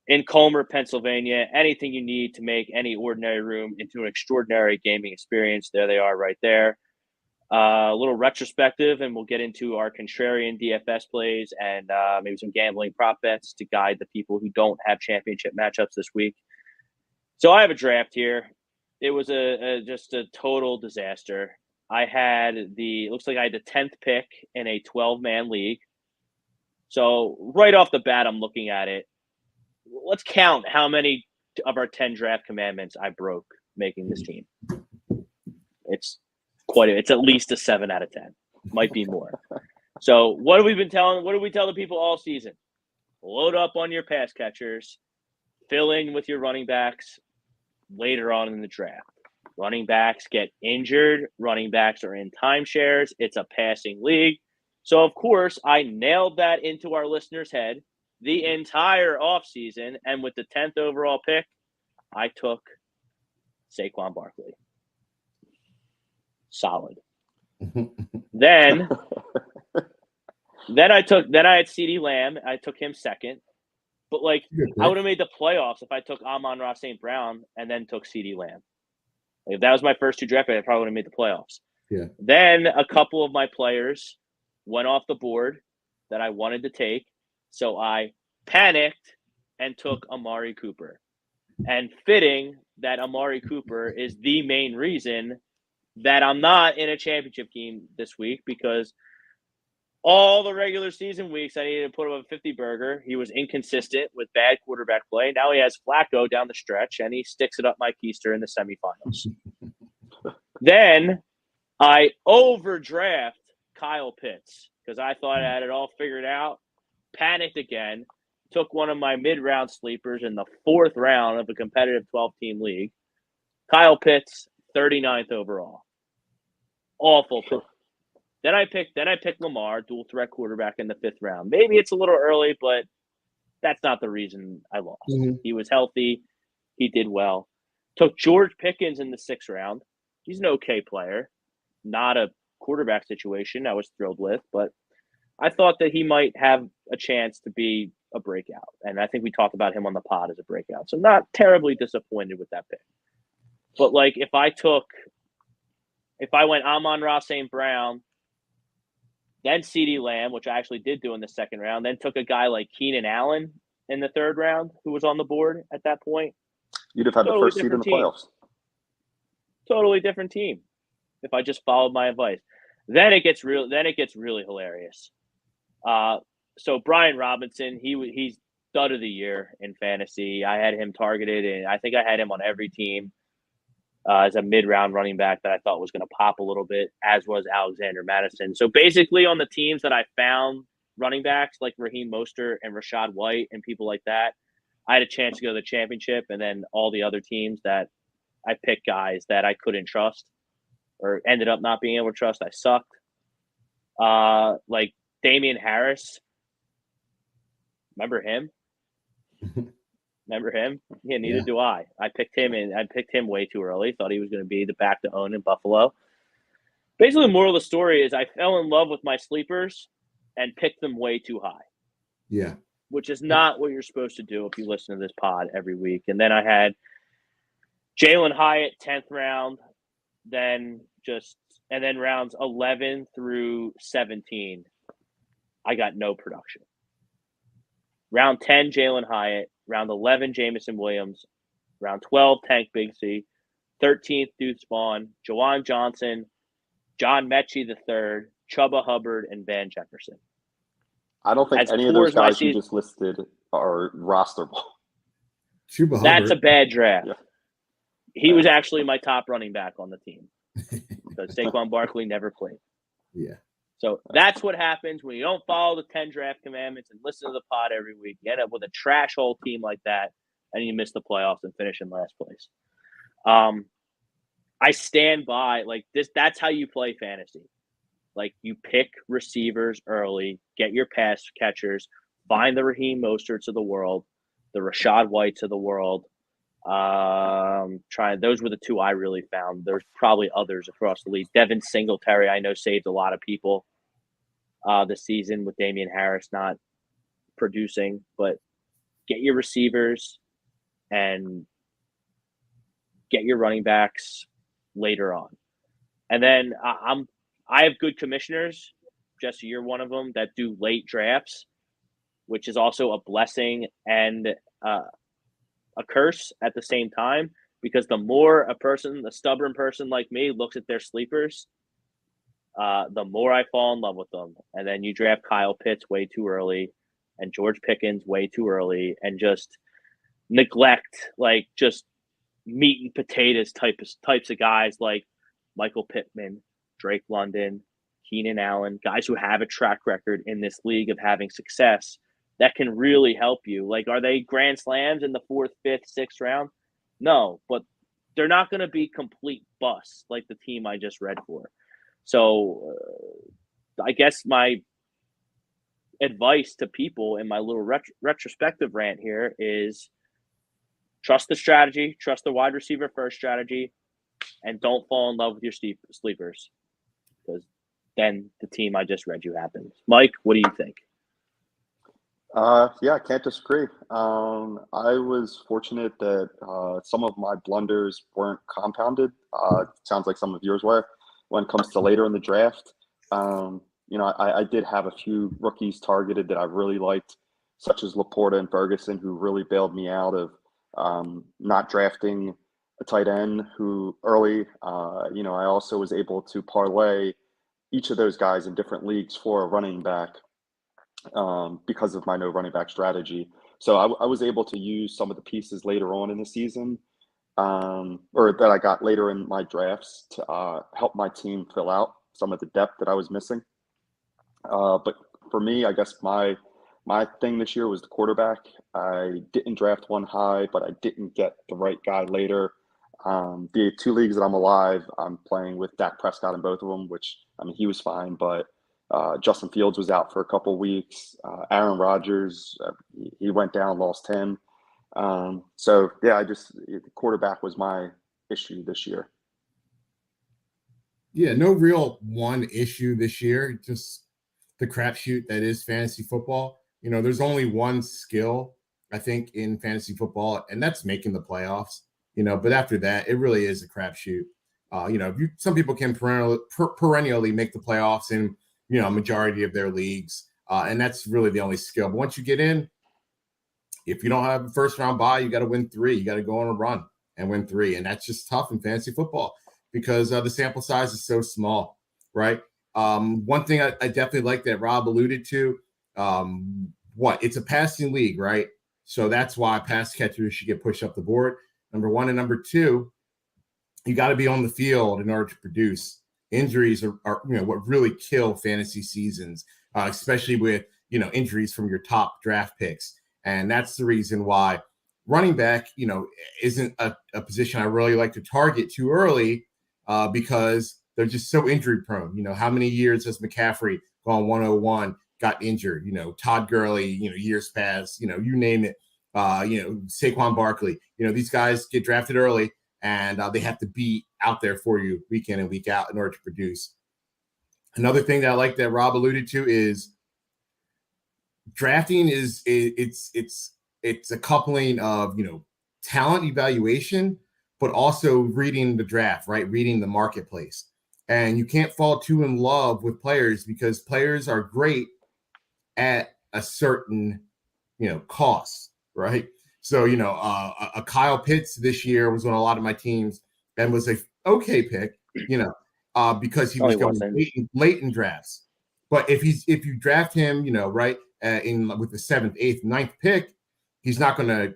in Colmar, Pennsylvania. Anything you need to make any ordinary room into an extraordinary gaming experience, there they are right there. A little retrospective, and we'll get into our contrarian DFS plays and maybe some gambling prop bets to guide the people who don't have championship matchups this week. So I have a draft here. It was just a total disaster. It looks like I had the 10th pick in a 12-man league. So right off the bat, I'm looking at it. Let's count how many of our 10 draft commandments I broke making this team. It's at least a 7 out of 10. Might be more. So what have we been telling? What do we tell the people all season? Load up on your pass catchers, fill in with your running backs later on in the draft. Running backs get injured. Running backs are in timeshares. It's a passing league. So, of course, I nailed that into our listeners' head the entire offseason. And with the 10th overall pick, I took Saquon Barkley. Solid. Then I had CeeDee Lamb. I took him second. But, I would have made the playoffs if I took Amon-Ra St. Brown and then took CeeDee Lamb. If that was my first two draft picks, I probably would have made the playoffs. Yeah. Then a couple of my players went off the board that I wanted to take. So I panicked and took Amari Cooper. And fitting that Amari Cooper is the main reason that I'm not in a championship game this week, because all the regular season weeks I needed to put him a 50 burger. He was inconsistent with bad quarterback play. Now he has Flacco down the stretch, and he sticks it up my keister in the semifinals. Then I overdraft Kyle Pitts because I thought I had it all figured out. Panicked again. Took one of my mid-round sleepers in the 4th round of a competitive 12-team league. Kyle Pitts, 39th overall. Awful pick. Then I picked Lamar, dual threat quarterback in the 5th round. Maybe it's a little early, but that's not the reason I lost. Mm-hmm. He was healthy. He did well. Took George Pickens in the 6th round. He's an okay player. Not a quarterback situation I was thrilled with, but I thought that he might have a chance to be a breakout. And I think we talked about him on the pod as a breakout. So not terribly disappointed with that pick. But if I went Amon-Ra St. Brown, then CeeDee Lamb, which I actually did do in the 2nd round, then took a guy like Keenan Allen in the 3rd round who was on the board at that point. You'd have had the first seed in the playoffs. Totally different team if I just followed my advice. Then it gets really hilarious. So Brian Robinson, he's stud of the year in fantasy. I had him targeted, and I think I had him on every team as a mid-round running back that I thought was going to pop a little bit, as was Alexander Madison. So basically on the teams that I found running backs like Raheem Mostert and Rashad White and people like that, I had a chance to go to the championship. And then all the other teams that I picked guys that I couldn't trust or ended up not being able to trust, I sucked. Like Damian Harris. Remember him? Remember him? Yeah, neither do I. I picked him way too early. Thought he was going to be the back to own in Buffalo. Basically, the moral of the story is I fell in love with my sleepers and picked them way too high. Yeah. Which is not what you're supposed to do if you listen to this pod every week. And then I had Jalen Hyatt, 10th round, then rounds 11 through 17, I got no production. Round 10, Jalen Hyatt. Round 11, Jamison Williams. Round 12, Tank Bigsby. 13th, Deuce Vaughn. Jawan Johnson. John Mechie III. Chuba Hubbard, and Van Jefferson. I don't think any of those guys you just listed are rosterable. Chuba Hubbard. That's a bad draft. Yeah. He was actually my top running back on the team because Saquon Barkley never played. Yeah. So that's what happens when you don't follow the 10 draft commandments and listen to the pod every week. You end up with a trash hole team like that, and you miss the playoffs and finish in last place. I stand by this. That's how you play fantasy. You pick receivers early, get your pass catchers, find the Raheem Mosterts of the world, the Rashad Whites of the world. Those were the two I really found. There's probably others across the league. Devin Singletary, I know, saved a lot of people this season with Damian Harris not producing, but get your receivers and get your running backs later on. And then I have good commissioners. Jesse, you're one of them that do late drafts, which is also a blessing and a curse at the same time, because the more a stubborn person like me looks at their sleepers, the more I fall in love with them. And then you draft Kyle Pitts way too early and George Pickens way too early and just neglect just meat and potatoes types of guys like Michael Pittman, Drake London, Keenan Allen, guys who have a track record in this league of having success that can really help you. Like, are they grand slams in the 4th, 5th, 6th round? No, but they're not going to be complete busts like the team I just read for. So I guess my advice to people in my little retrospective rant here is trust the strategy, trust the wide receiver first strategy, and don't fall in love with your sleepers, because then the team I just read you happens. Mike, what do you think? Yeah, I can't disagree. I was fortunate that some of my blunders weren't compounded. Sounds like some of yours were when it comes to later in the draft. I did have a few rookies targeted that I really liked, such as Laporta and Ferguson, who really bailed me out of not drafting a tight end who early. I also was able to parlay each of those guys in different leagues for a running back because of my no running back strategy. So I was able to use some of the pieces later on in the season or that I got later in my drafts to help my team fill out some of the depth that I was missing. But for me, I guess my thing this year was the quarterback. I didn't draft one high, but I didn't get the right guy later. The 2 leagues that I'm alive, I'm playing with Dak Prescott in both of them, which, I mean, he was fine, but Justin Fields was out for a couple weeks. Aaron Rodgers, he went down, lost him. So, yeah, the quarterback was my issue this year. Yeah, no real one issue this year, just the crapshoot that is fantasy football. There's only one skill, I think, in fantasy football, and that's making the playoffs. But after that, it really is a crapshoot. Some people can perennially make the playoffs in, a majority of their leagues, and that's really the only skill. But once you get in, if you don't have a first round bye, you got to win 3. You got to go on a run and win 3, and that's just tough in fantasy football because the sample size is so small, right? One thing I definitely like that Rob alluded to, it's a passing league, right? So that's why pass catchers should get pushed up the board. Number 1, and number 2, you got to be on the field in order to produce. Injuries are what really kill fantasy seasons, especially with injuries from your top draft picks, and that's the reason why running back isn't a position I really like to target too early because they're just so injury prone. How many years has McCaffrey gone 101, got injured? Todd Gurley, years past, you name it. Saquon Barkley, these guys get drafted early and they have to be out there for you week in and week out in order to produce. Another thing that I like that Rob alluded to is drafting it's a coupling of, talent evaluation, but also reading the draft, right? Reading the marketplace. And you can't fall too in love with players because players are great at a certain, cost, right? So, a Kyle Pitts this year was on a lot of my teams and was a okay pick, because he was going late in drafts. But if you draft him, right, with the 7th, 8th, 9th pick, he's not gonna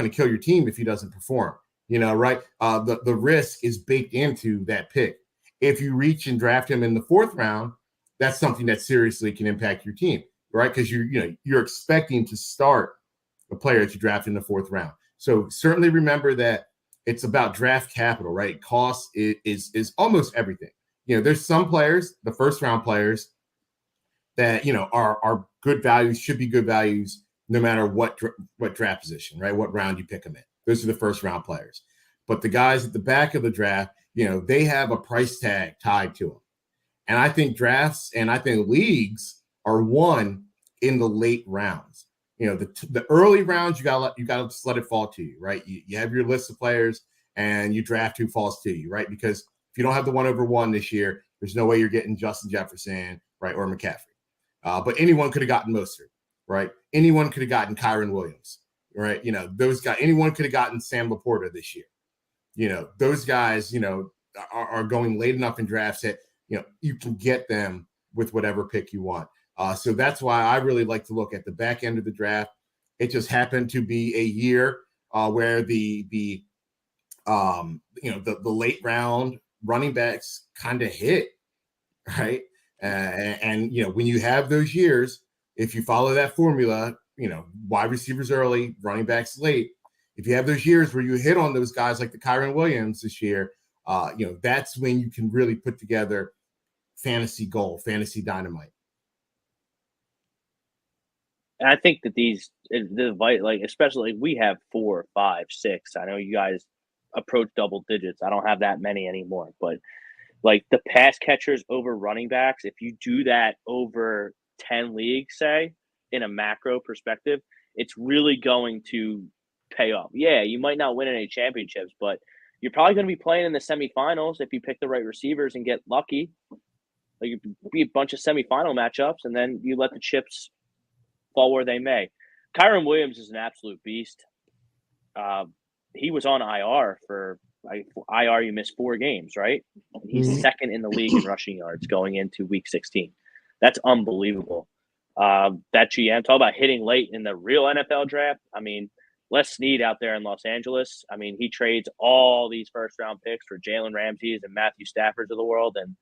kill your team if he doesn't perform. Right? The risk is baked into that pick. If you reach and draft him in the 4th round, that's something that seriously can impact your team, right? Because you're expecting to start a player that you draft in the 4th round. So certainly remember that it's about draft capital, right? Cost is almost everything. There's some players, the 1st round players, that are good values, should be good values, no matter what draft position, right? What round you pick them in. Those are the 1st round players. But the guys at the back of the draft, they have a price tag tied to them. And I think drafts and I think leagues are won in the late rounds. The early rounds, you gotta just let it fall to you, right? You have your list of players and you draft who falls to you, right? Because if you don't have the 1/1 this year, there's no way you're getting Justin Jefferson, right, or McCaffrey. But anyone could have gotten Mostert, right? Anyone could have gotten Kyron Williams, right? Those guys. Anyone could have gotten Sam Laporta this year. Those guys, are going late enough in drafts that you can get them with whatever pick you want. So that's why I really like to look at the back end of the draft. It just happened to be a year where the late round running backs kind of hit. right? And when you have those years, if you follow that formula, wide receivers early, running backs late. If you have those years where you hit on those guys like the Kyron Williams this year, that's when you can really put together fantasy gold, fantasy dynamite. And I think that especially we have 4, 5, 6. I know you guys approach double digits. I don't have that many anymore, but like the pass catchers over running backs, if you do that over 10 leagues, say, in a macro perspective, it's really going to pay off. Yeah, you might not win any championships, but you're probably going to be playing in the semifinals if you pick the right receivers and get lucky. Like, you be a bunch of semifinal matchups, and then you let the chips fall where they may. Kyron Williams is an absolute beast. He was on IR for IR. You missed 4 games, right? He's second in the league in rushing yards going into week 16. That's unbelievable. That GM, talk about hitting late in the real NFL draft. I mean, Les Snead out there in Los Angeles. I mean, he trades all these first-round picks for Jalen Ramsey's and Matthew Stafford's of the world. And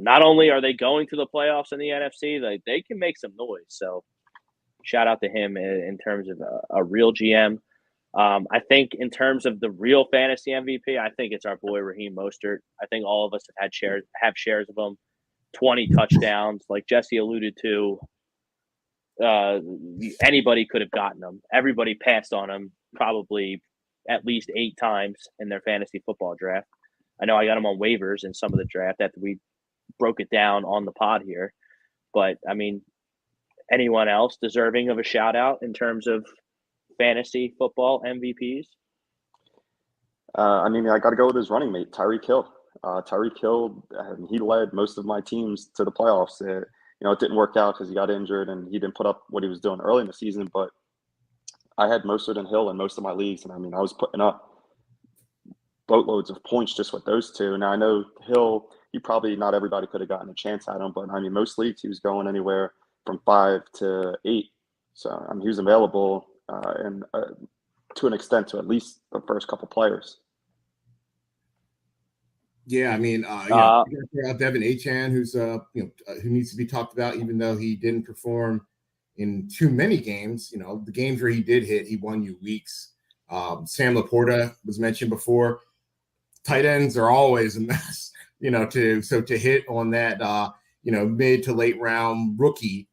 not only are they going to the playoffs in the NFC, they can make some noise. So shout out to him in terms of a real GM. I think in terms of the real fantasy MVP, I think it's our boy Raheem Mostert. I think all of us have shares of him. 20 touchdowns, like Jesse alluded to. Anybody could have gotten him. Everybody passed on him probably at least 8 times in their fantasy football draft. I know I got him on waivers in some of the draft after we broke it down on the pod here. But, I mean, anyone else deserving of a shout-out in terms of fantasy football MVPs? I got to go with his running mate, Tyreek Hill. Tyreek Hill, he led most of my teams to the playoffs. It didn't work out because he got injured and he didn't put up what he was doing early in the season. But I had Mostert and Hill in most of my leagues. And, I was putting up boatloads of points just with those two. Now, I know Hill, not everybody could have gotten a chance at him. But, most leagues he was going anywhere from 5 to 8. So, he was available and to an extent to at least the first couple players. Yeah, Devin Achane, who's who needs to be talked about, even though he didn't perform in too many games. The games where he did hit, he won you weeks. Sam Laporta was mentioned before. Tight ends are always a mess, to hit on that mid to late round rookie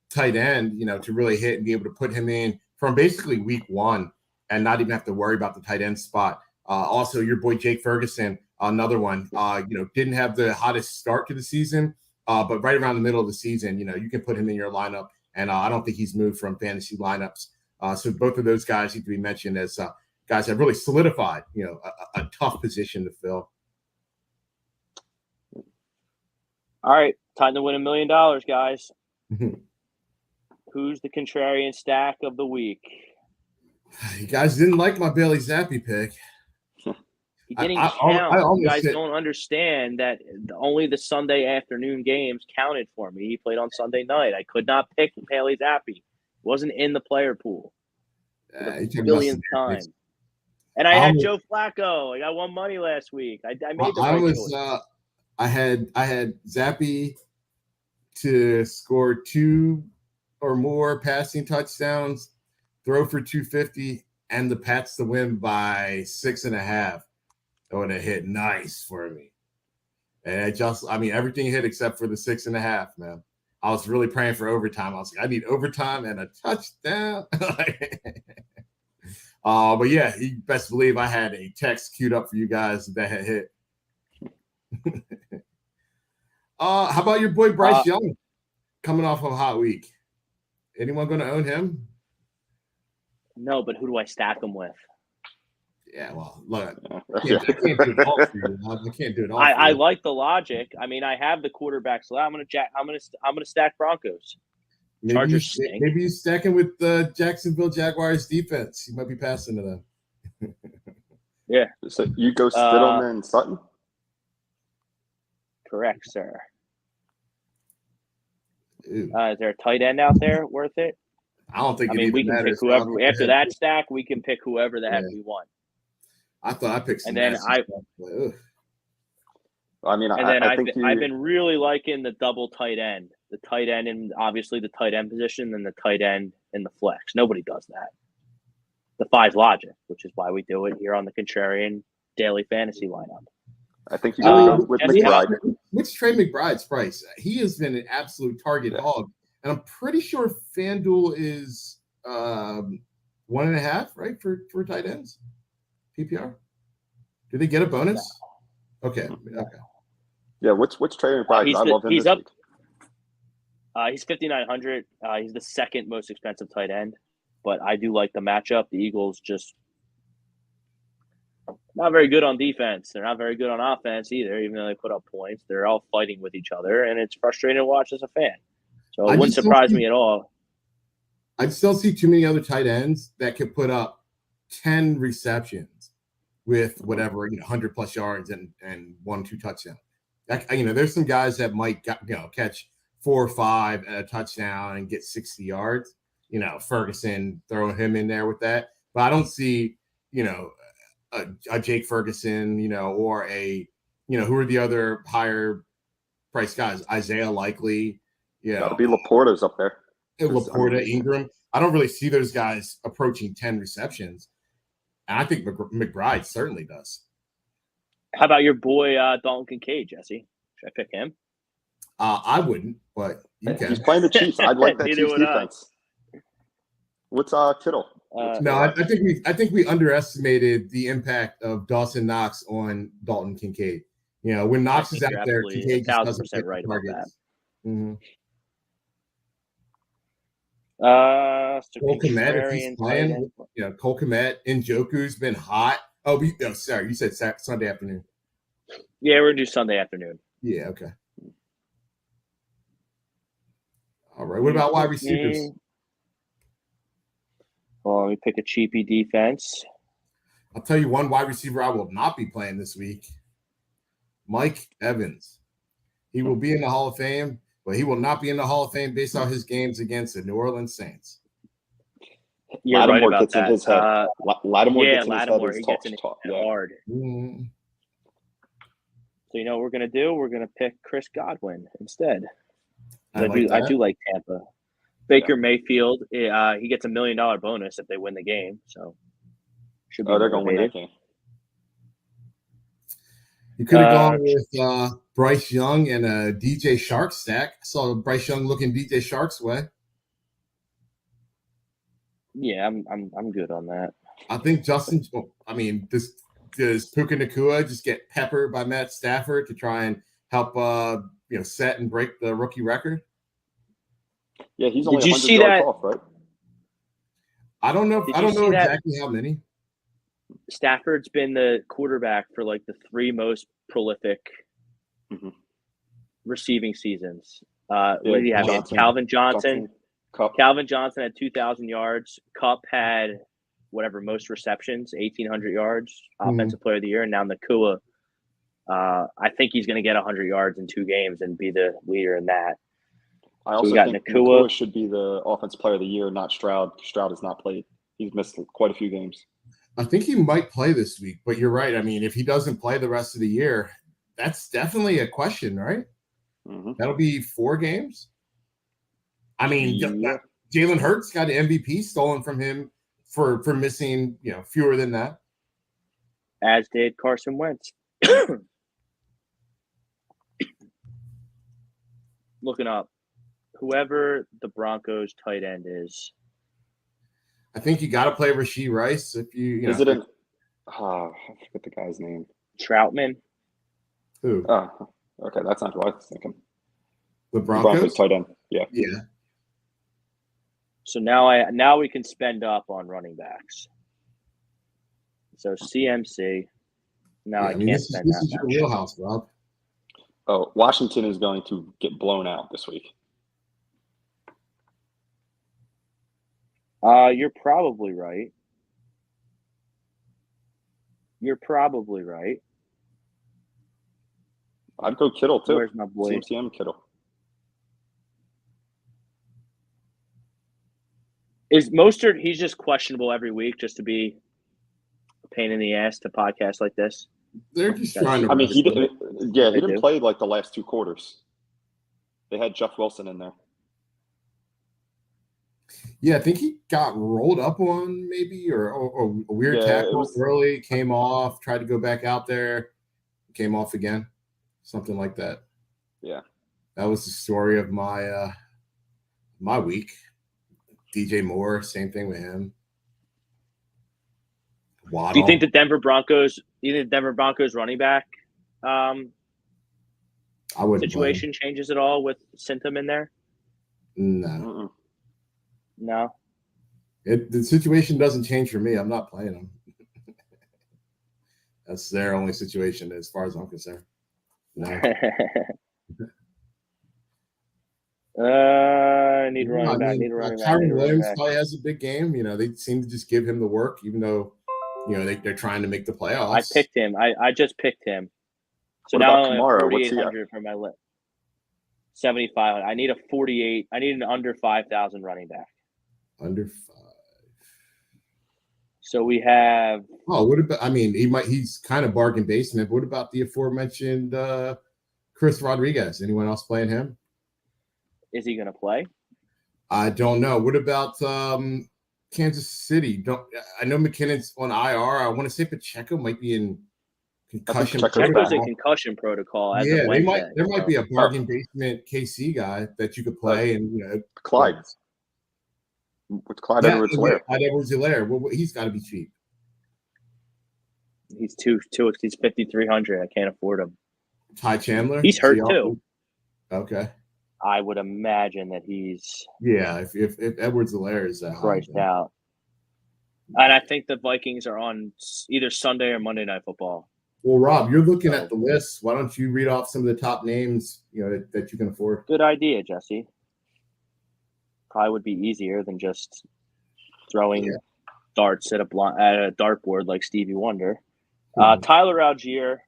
tight end, to really hit and be able to put him in from basically week 1 and not even have to worry about the tight end spot. Also, your boy Jake Ferguson, another one, didn't have the hottest start to the season, but right around the middle of the season, you can put him in your lineup, and I don't think he's moved from fantasy lineups. So both of those guys need to be mentioned as guys have really solidified, a tough position to fill. All right, time to win $1 million, guys. Who's the contrarian stack of the week? You guys didn't like my Bailey Zappi pick. He didn't count. You guys don't understand that only the Sunday afternoon games counted for me. He played on Sunday night. I could not pick Bailey Zappi. Wasn't in the player pool. For the billionth time. And I had Joe Flacco. I got won money last week. I made the right choice. I had Zappi to score 2 or more passing touchdowns, throw for 250, and the Pats to win by 6.5. That would have hit nice for me. And everything hit except for the 6.5, man. I was really praying for overtime. I was like, I need overtime and a touchdown. But yeah, you best believe I had a text queued up for you guys that had hit. How about your boy Bryce Young coming off of a hot week? Anyone going to own him? No, but who do I stack him with? Yeah, well, look, I can't do it all for you. I can't do it all. I like the logic. I have the quarterbacks. So I'm gonna stack Broncos. Maybe you stacking with the Jacksonville Jaguars defense. You might be passing to them. Yeah. So you go Stidham and Sutton? Correct, sir. Is there a tight end out there worth it? I don't think. We can pick whoever. After that stack, we can pick whoever the heck we want. I thought I picked. And then I mean, And then I think I've been really liking the double tight end. The tight end and obviously the tight end position and the tight end in the flex. Nobody does that. Defies logic, which is why we do it here on the Contrarian Daily Fantasy lineup. I think you got to go with Jesse, McBride. What's Trey McBride's price? He has been an absolute target hog, and I'm pretty sure FanDuel is 1.5, right, for tight ends, PPR. Do they get a bonus? Okay. Yeah, what's Trey McBride? I love him. He's this up. week. He's 5,900. He's the second most expensive tight end, but I do like the matchup. The Eagles just not very good on defense. They're not very good on offense either, even though they put up points. They're all fighting with each other, and it's frustrating to watch as a fan. So it wouldn't surprise me at all. I still see too many other tight ends that could put up 10 receptions with whatever, 100 plus yards and 1-2 touchdowns. There's some guys that might catch 4 or 5 and a touchdown and get 60 yards. Ferguson, throwing him in there with that. But I don't see, a Jake Ferguson, or a, who are the other higher price guys? Isaiah Likely, That'll be Laporta's up there. Laporta, Ingram. I don't really see those guys approaching 10 receptions. And I think McBride certainly does. How about your boy Dalton Kincaid, Jesse? Should I pick him? I wouldn't, but you can. He's playing the Chiefs. I'd like that Chiefs defense. What's Kittle? I think we underestimated the impact of Dawson Knox on Dalton Kincaid. When Knox is out there, Kincaid just doesn't get right about that. Mm-hmm. So Cole Kmet, if he's playing, Cole Kmet, Njoku's been hot. Oh, sorry, you said Sunday afternoon. Yeah, we're gonna do Sunday afternoon. Yeah, okay. All right. What about wide receivers? Well, let me pick a cheapy defense. I'll tell you one wide receiver I will not be playing this week. Mike Evans. He will be in the Hall of Fame, but he will not be in the Hall of Fame based on his games against the New Orleans Saints. You're Lattimore right about gets that. in his head. Lattimore gets in Lattimore his gets head. in his head hard. Mm-hmm. So you know what we're gonna do? We're gonna pick Chris Godwin instead. I do like Tampa. Baker Mayfield, he gets $1 million bonus if they win the game. So should be they're going to win that game. You could have gone with Bryce Young and a DJ Shark stack. I saw Bryce Young looking DJ Shark's way. Yeah, I'm good on that. I think does Puka Nacua just get peppered by Matt Stafford to try and help set and break the rookie record? Yeah, he's only 100 yards off, right? I don't know. I don't know exactly how many. Stafford's been the quarterback for like the 3 most prolific receiving seasons. What did he have? Calvin Johnson. Calvin Johnson had 2,000 yards. Kupp had most receptions, 1,800 yards, offensive player of the year. And now Nacua, I think he's going to get 100 yards in 2 games and be the leader in that. I also think Nacua should be the offensive player of the year, not Stroud. Stroud has not played. He's missed quite a few games. I think he might play this week, but you're right. I mean, if he doesn't play the rest of the year, that's definitely a question, right? Mm-hmm. That'll be 4 games. I mean, Jalen Hurts got an MVP stolen from him for missing, fewer than that. As did Carson Wentz. Looking up, whoever the Broncos tight end is. I think you got to play Rashee Rice if you. Is it I forget the guy's name. Troutman. Who? Oh, okay, that's not who I was thinking. The Broncos tight end. Yeah. Yeah. So now we can spend up on running backs. So CMC. Now I can't spend this is your wheelhouse, Rob. Oh, Washington is going to get blown out this week. You're probably right. I'd go Kittle too. Where's my boy? CMC Kittle. Is Mostert? He's just questionable every week, just to be a pain in the ass to podcast like this. They're just trying to. I mean, Yeah, he didn't play like the last 2 quarters. They had Jeff Wilson in there. Yeah, I think he got rolled up on maybe or a weird tackle early, came off, tried to go back out there, came off again, something like that. Yeah. That was the story of my my week. DJ Moore, same thing with him. Waddle. Do you think the Denver Broncos running back situation changes at all with Syntham in there? No. No. The situation doesn't change for me. I'm not playing them. That's their only situation as far as I'm concerned. No. I need running back. Kyron Williams probably has a big game. They seem to just give him the work, even though, they're trying to make the playoffs. I picked him. I just picked him. So what now about Kamara? What's he at? 4,800 for my list. 7,500. I need a 48. I need an under 5,000 running back. Under 5. So we have. Oh, what about? He's kind of bargain basement. What about the aforementioned Chris Rodriguez? Anyone else playing him? Is he going to play? I don't know. What about Kansas City? I know McKinnon's on IR. I want to say Pacheco might be in concussion. Pacheco's in concussion protocol. As of Wednesday, there might be a bargain basement KC guy that you could play, and Clyde. With Clyde Edwards-Helaire. Clyde Edwards-Helaire. Well, he's got to be cheap. He's he's 5,300. I can't afford him. Ty Chandler. He's hurt too. Okay. I would imagine that he's if Edwards-Helaire is priced out. And I think the Vikings are on either Sunday or Monday Night Football. Well, Rob, you're looking at the list. Why don't you read off some of the top names that you can afford? Good idea, Jesse. Probably would be easier than just throwing darts at a dartboard like Stevie Wonder. Tyler Algier,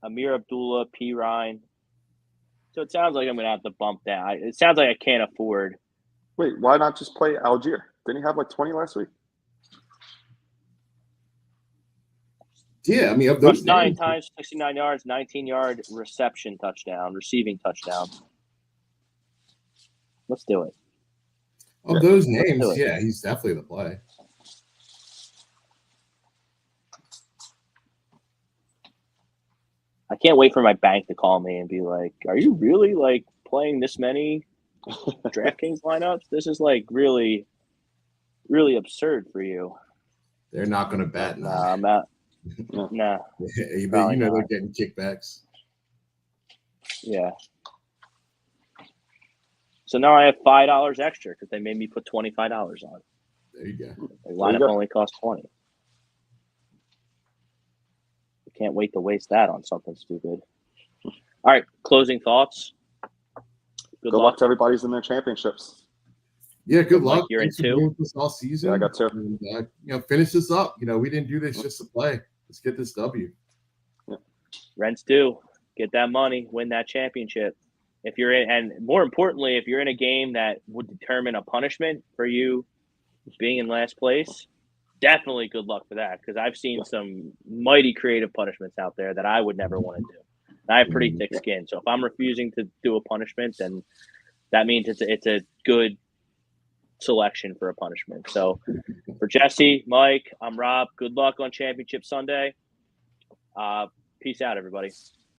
Amir Abdullah, P. Ryan. So it sounds like I'm going to have to bump down. It sounds like I can't afford. Wait, why not just play Algier? Didn't he have like 20 last week? Yeah, of those 9 times, 69 yards, 19-yard receiving touchdown. Let's do it. Of those names, he's definitely the play. I can't wait for my bank to call me and be like, "Are you really playing this many DraftKings lineups? This is really, really absurd for you." They're not going to bet. Nah, I'm not. Nah. They're getting kickbacks. Yeah. So now I have $5 extra because they made me put $25 on. There you go. The lineup only costs $20. Can't wait to waste that on something stupid. All right, closing thoughts. Good luck to everybody who's in their championships. Yeah, good luck. You're in 2 this all season. Yeah, I got 2. And, finish this up. We didn't do this just to play. Let's get this W. Yeah. Rents due. Get that money. Win that championship. If you're in, and more importantly, if you're in a game that would determine a punishment for you being in last place, definitely good luck for that, because I've seen some mighty creative punishments out there that I would never want to do. And I have pretty thick skin, so if I'm refusing to do a punishment, then that means it's a good selection for a punishment. So for Jesse, Mike, I'm Rob. Good luck on Championship Sunday. Peace out, everybody.